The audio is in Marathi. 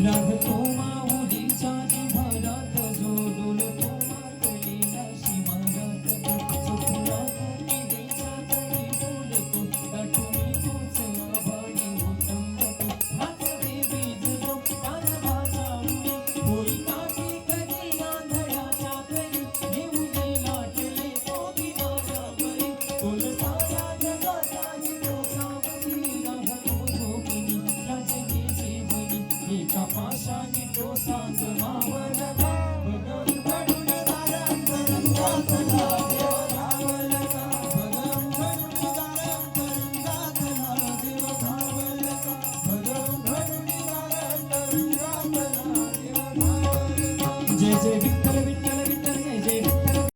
लागतो माऊलीच्या जिव्हाळ्यात जो डोलतो मातलेला शिवारात चोखला केलेच्या तरी बोलतो दाटून तोच आभाळी होतंबतो हातवे बीजलो कानवाचा उडी होई काठी कधी आंधळ्याच्या घरी नेऊन लाटले तो विवाच्या घरी तोल साऱ्या जगाचा तो सावली राहतो झोपणी लाजली एका पाशाने तो सांग मावलगा बघून घडून दारांतरंगातला देव धावलगा बघून घडून दारांतरंगातला देव धावलगा बघून घडून दारांतरंगातला देव धावलगा जय जय